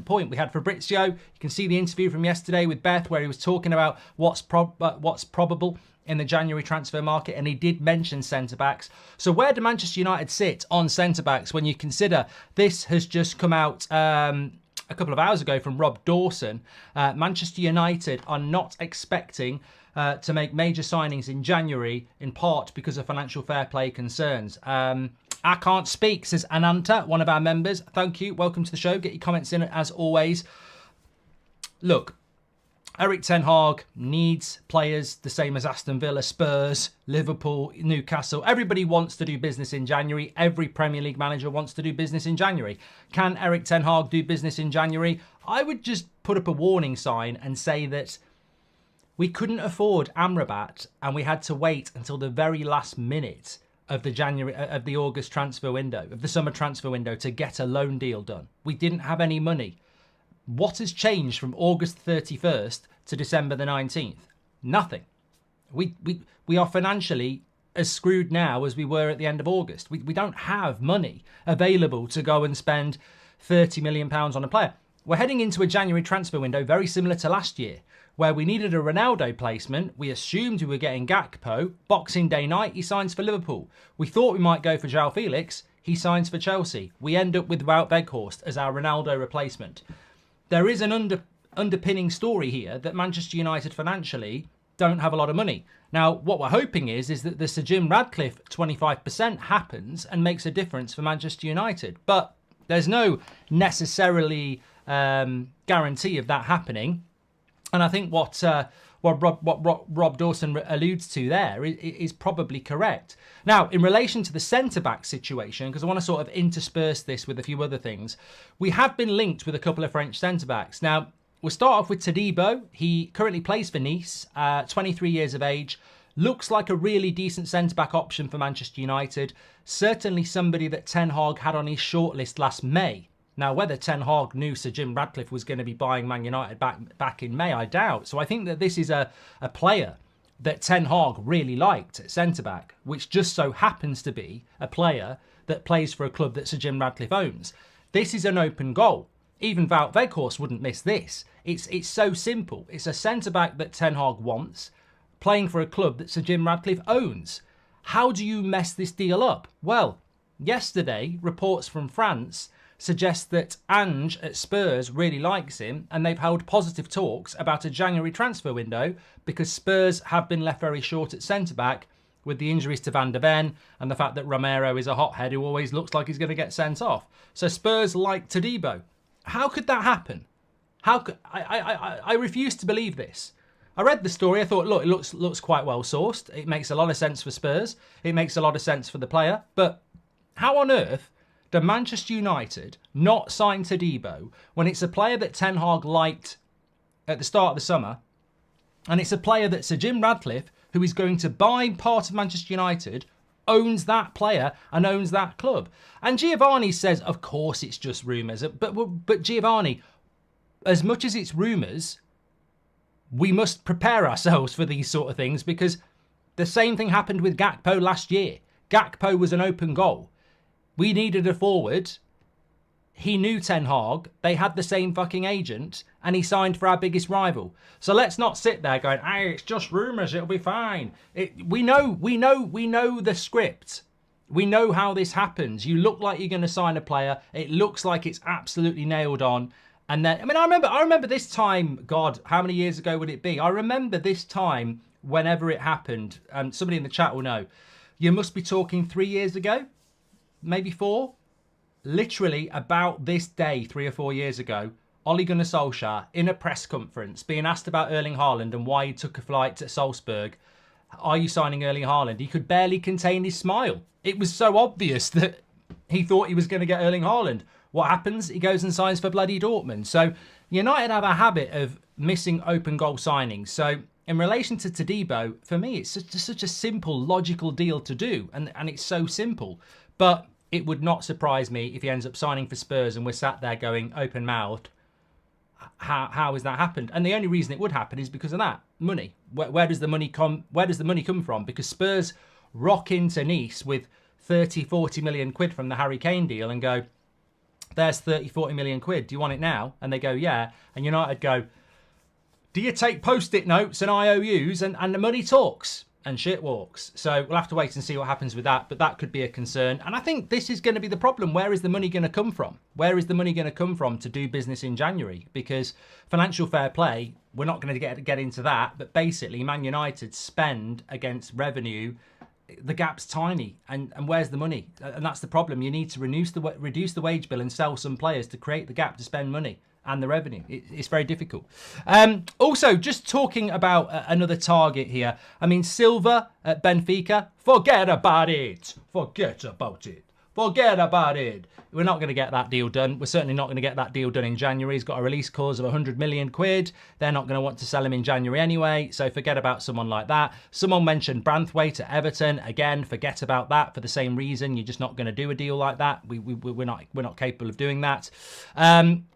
point. We had Fabrizio. You can see the interview from yesterday with Beth where he was talking about what's probable in the January transfer market, and he did mention centre-backs. So where do Manchester United sit on centre-backs when you consider this has just come out a couple of hours ago from Rob Dawson? Manchester United are not expecting to make major signings in January, in part because of financial fair play concerns. I can't speak, says Ananta, one of our members. Thank you. Welcome to the show. Get your comments in as always. Look, Erik ten Hag needs players the same as Aston Villa, Spurs, Liverpool, Newcastle. Everybody wants to do business in January. Every Premier League manager wants to do business in January. Can Erik ten Hag do business in January? I would just put up a warning sign and say that we couldn't afford Amrabat and we had to wait until the very last minute of the August transfer window, of the summer transfer window, to get a loan deal done. We didn't have any money. What has changed from August 31st to December the 19th? Nothing. We are financially as screwed now as we were at the end of August. We don't have money available to go and spend £30 million on a player. We're heading into a January transfer window very similar to last year, where we needed a Ronaldo placement. We assumed we were getting Gakpo. Boxing Day night, he signs for Liverpool. We thought we might go for João Felix. He signs for Chelsea. We end up with Wout Weghorst as our Ronaldo replacement. There is an underpinning story here that Manchester United financially don't have a lot of money. Now, what we're hoping is that the Sir Jim Ratcliffe 25% happens and makes a difference for Manchester United. But there's no necessarily guarantee of that happening. And I think what Rob Dawson alludes to there is probably correct. Now, in relation to the centre-back situation, because I want to sort of intersperse this with a few other things, we have been linked with a couple of French centre-backs. Now, we'll start off with Todibo. He currently plays for Nice, 23 years of age. Looks like a really decent centre-back option for Manchester United. Certainly somebody that Ten Hag had on his shortlist last May. Now, whether Ten Hag knew Sir Jim Ratcliffe was going to be buying Man United back in May, I doubt. So I think that this is a player that Ten Hag really liked at centre-back, which just so happens to be a player that plays for a club that Sir Jim Ratcliffe owns. This is an open goal. Even Wout Weghorst wouldn't miss this. It's so simple. It's a centre-back that Ten Hag wants, playing for a club that Sir Jim Ratcliffe owns. How do you mess this deal up? Well, yesterday, reports from France suggest that Ange at Spurs really likes him, and they've held positive talks about a January transfer window because Spurs have been left very short at centre-back with the injuries to Van der Ven and the fact that Romero is a hothead who always looks like he's going to get sent off. So Spurs like Todibo. How could that happen? How could I refuse to believe this. I read the story. I thought, look, it looks quite well sourced. It makes a lot of sense for Spurs. It makes a lot of sense for the player. But how on earth do Manchester United not sign Todibo when it's a player that Ten Hag liked at the start of the summer, and it's a player that Sir Jim Ratcliffe, who is going to buy part of Manchester United, owns that player and owns that club? And Giovanni says, of course it's just rumours. But Giovanni, as much as it's rumours, we must prepare ourselves for these sort of things, because the same thing happened with Gakpo last year. Gakpo was an open goal. We needed a forward. He knew Ten Hag. They had the same fucking agent, and he signed for our biggest rival. So let's not sit there going, "Hey, it's just rumours. It'll be fine." We know the script. We know how this happens. You look like you're going to sign a player. It looks like it's absolutely nailed on, and then I remember this time. God, how many years ago would it be? I remember this time whenever it happened. And somebody in the chat will know. You must be talking 3 years ago. Maybe 4, literally about this day 3 or 4 years ago, Ole Gunnar Solskjaer in a press conference being asked about Erling Haaland and why he took a flight to Salzburg. Are you signing Erling Haaland? He could barely contain his smile. It was so obvious that he thought he was going to get Erling Haaland. What happens? He goes and signs for bloody Dortmund. So United have a habit of missing open goal signings. So in relation to Todibo, for me, it's just such a simple, logical deal to do. And it's so simple. But it would not surprise me if he ends up signing for Spurs and we're sat there going open-mouthed, how has that happened? And the only reason it would happen is because of that money. Where does the money come? Where does the money come from? Because Spurs rock into Nice with 30, 40 million quid from the Harry Kane deal and go, there's 30, 40 million quid. Do you want it now? And they go, yeah. And United go, do you take post-it notes and IOUs? And the money talks and shit walks. So we'll have to wait and see what happens with that. But that could be a concern. And I think this is going to be the problem. Where is the money going to come from? Where is the money going to come from to do business in January? Because financial fair play, we're not going to get into that. But basically, Man United spend against revenue. The gap's tiny, and where's the money? And that's the problem. You need to reduce the wage bill and sell some players to create the gap to spend money and the revenue. It's very difficult. Also, just talking about another target here. I mean, Silva at Benfica. Forget about it. Forget about it. Forget about it. We're not going to get that deal done. We're certainly not going to get that deal done in January. He's got a release clause of 100 million quid. They're not going to want to sell him in January anyway, so forget about someone like that. Someone mentioned Branthwaite at Everton. Again, forget about that for the same reason. You're just not going to do a deal like that. We're not capable of doing that.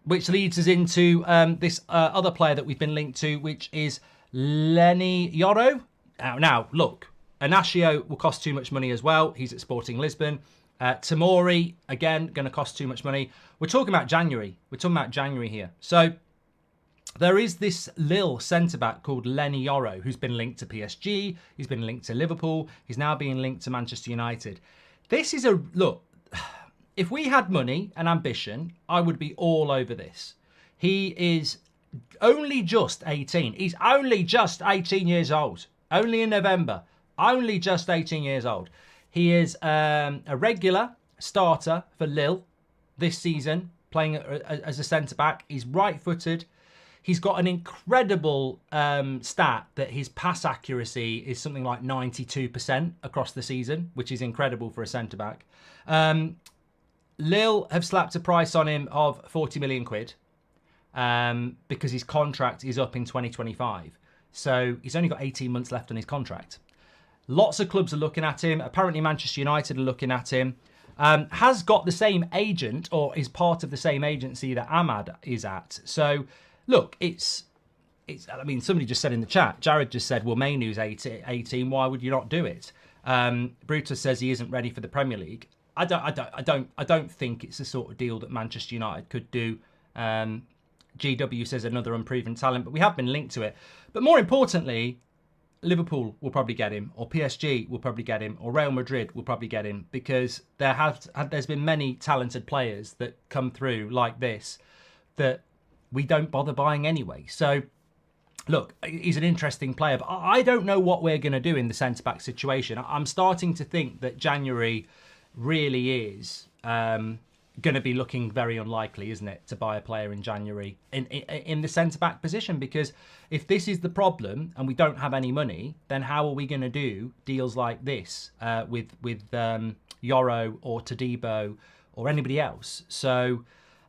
Which leads us into this other player that we've been linked to, which is Lenny Yoro. Now, look, Inacio will cost too much money as well. He's at Sporting Lisbon. Tamori, again, going to cost too much money. We're talking about January. We're talking about January here. So there is this Lille centre-back called Lenny Yoro who's been linked to PSG. He's been linked to Liverpool. He's now being linked to Manchester United. This is a... Look, if we had money and ambition, I would be all over this. He is only just 18. He's only just 18 years old. Only in November. Only just 18 years old. He is a regular starter for Lille this season, playing as a centre-back. He's right-footed. He's got an incredible stat that his pass accuracy is something like 92% across the season, which is incredible for a centre-back. Lille have slapped a price on him of 40 million quid because his contract is up in 2025. So he's only got 18 months left on his contract. Lots of clubs are looking at him. Apparently Manchester United are looking at him. Has got the same agent or is part of the same agency that Ahmad is at. So, look, it's. I mean, somebody just said in the chat, Jared just said, well, Mainu's 18, why would you not do it? Brutus says he isn't ready for the Premier League. I don't think it's the sort of deal that Manchester United could do. GW says another unproven talent, but we have been linked to it. But more importantly, Liverpool will probably get him, or PSG will probably get him, or Real Madrid will probably get him, because there's been many talented players that come through like this that we don't bother buying anyway. So, look, he's an interesting player, but I don't know what we're going to do in the centre-back situation. I'm starting to think that January really is going to be looking very unlikely, isn't it, to buy a player in January in the centre-back position? Because if this is the problem and we don't have any money, then how are we going to do deals like this with Yoro or Todibo or anybody else? So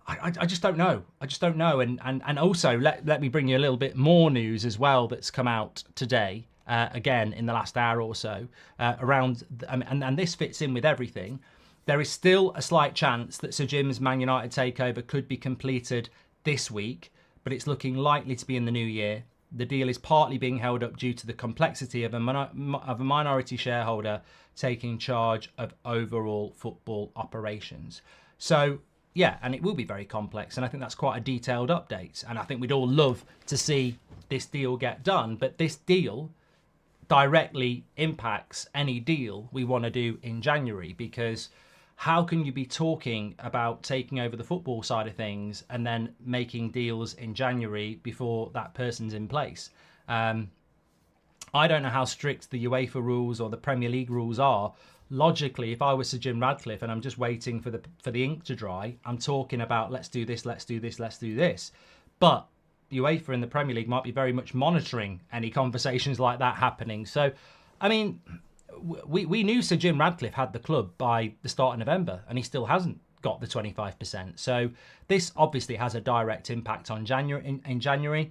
I just don't know. I just don't know. And also, let me bring you a little bit more news as well that's come out today, again, in the last hour or so, around, and this fits in with everything. There is still a slight chance that Sir Jim's Man United takeover could be completed this week, but it's looking likely to be in the new year. The deal is partly being held up due to the complexity of a minority shareholder taking charge of overall football operations. So, yeah, and it will be very complex, and I think that's quite a detailed update. And I think we'd all love to see this deal get done, but this deal directly impacts any deal we want to do in January, because how can you be talking about taking over the football side of things and then making deals in January before that person's in place? I don't know how strict the UEFA rules or the Premier League rules are. Logically, if I was Sir Jim Radcliffe and I'm just waiting for the ink to dry, I'm talking about let's do this, let's do this, let's do this. But UEFA and the Premier League might be very much monitoring any conversations like that happening. So, I mean, we knew Sir Jim Radcliffe had the club by the start of November, and he still hasn't got the 25%. So this obviously has a direct impact on January. In January,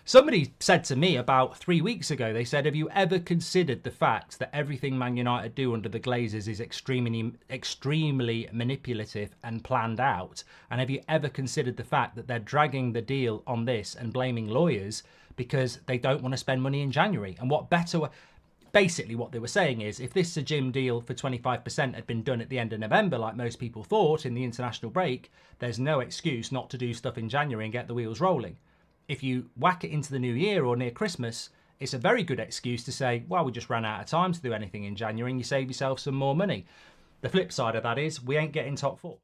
somebody said to me about 3 weeks ago, they said, have you ever considered the fact that everything Man United do under the Glazers is extremely manipulative and planned out? And have you ever considered the fact that they're dragging the deal on this and blaming lawyers because they don't want to spend money in January? And what better Basically what they were saying is, if this Sir Jim deal for 25% had been done at the end of November, like most people thought in the international break, there's no excuse not to do stuff in January and get the wheels rolling. If you whack it into the new year or near Christmas, it's a very good excuse to say, well, we just ran out of time to do anything in January, and you save yourself some more money. The flip side of that is we ain't getting top 4.